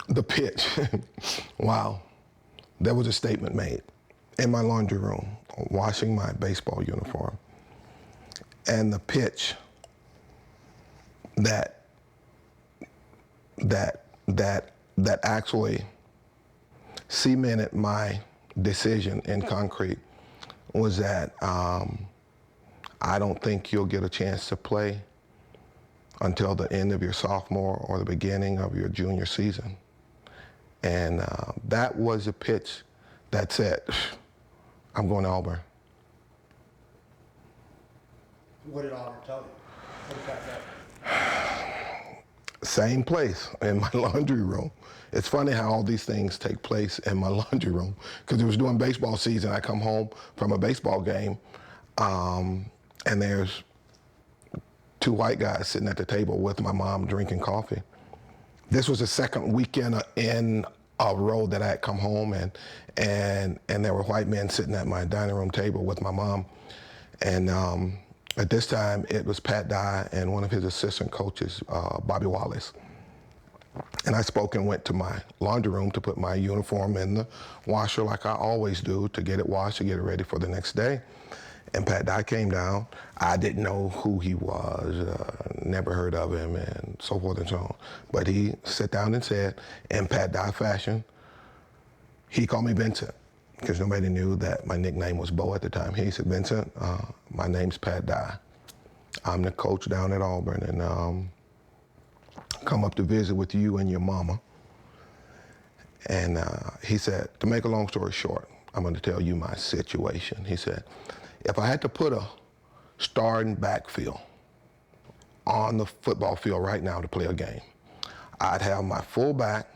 The pitch. Wow. There was a statement made in my laundry room, washing my baseball uniform. And the pitch that actually cemented my decision in concrete was that I don't think you'll get a chance to play until the end of your sophomore or the beginning of your junior season. And that was a pitch that said, I'm going to Auburn. What did Auburn tell you? What did that Same place in my laundry room. It's funny how all these things take place in my laundry room, because it was during baseball season. I come home from a baseball game, and there's two white guys sitting at the table with my mom drinking coffee. This was the second weekend in a row that I had come home, and there were white men sitting at my dining room table with my mom. And at this time, it was Pat Dye and one of his assistant coaches, Bobby Wallace. And I spoke and went to my laundry room to put my uniform in the washer like I always do, to get it washed, to get it ready for the next day. And Pat Dye came down. I didn't know who he was, never heard of him, and so forth and so on. But he sat down and said, in Pat Dye fashion, he called me Vincent, because nobody knew that my nickname was Bo at the time. He said, Vincent, my name's Pat Dye. I'm the coach down at Auburn, and come up to visit with you and your mama. And he said, to make a long story short, I'm going to tell you my situation. He said, if I had to put a starting backfield on the football field right now to play a game, I'd have my fullback,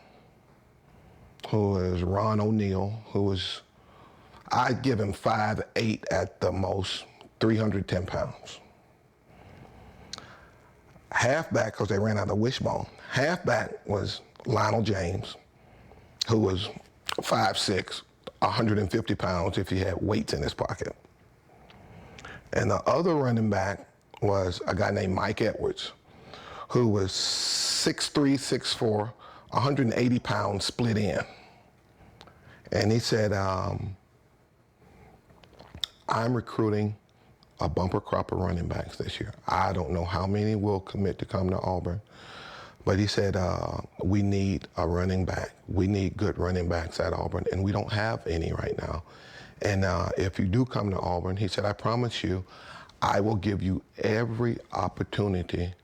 who is Ron O'Neal, I'd give him 5'8" at the most, 310 pounds. Halfback, because they ran out of wishbone. Halfback was Lionel James, who was 5'6", 150 pounds if he had weights in his pocket. And the other running back was a guy named Mike Edwards, who was 6'3", 6'4", 180 pounds split in. And he said, I'm recruiting a bumper crop of running backs this year. I don't know how many will commit to come to Auburn, but he said, we need a running back. We need good running backs at Auburn, and we don't have any right now. And if you do come to Auburn, he said, I promise you, I will give you every opportunity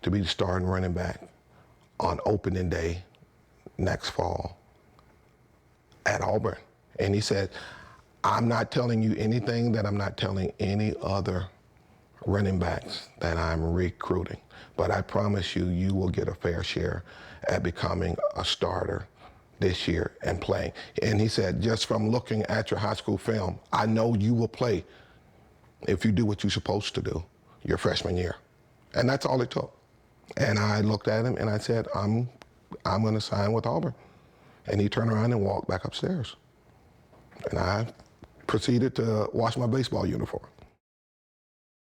to be the starting running back on opening day next fall at Auburn. And he said, I'm not telling you anything that I'm not telling any other running backs that I'm recruiting. But I promise you, you will get a fair share at becoming a starter this year and playing. And he said, just from looking at your high school film, I know you will play if you do what you're supposed to do your freshman year. And that's all it took. And I looked at him and I said, I'm going to sign with Auburn. And he turned around and walked back upstairs. And I proceeded to wash my baseball uniform.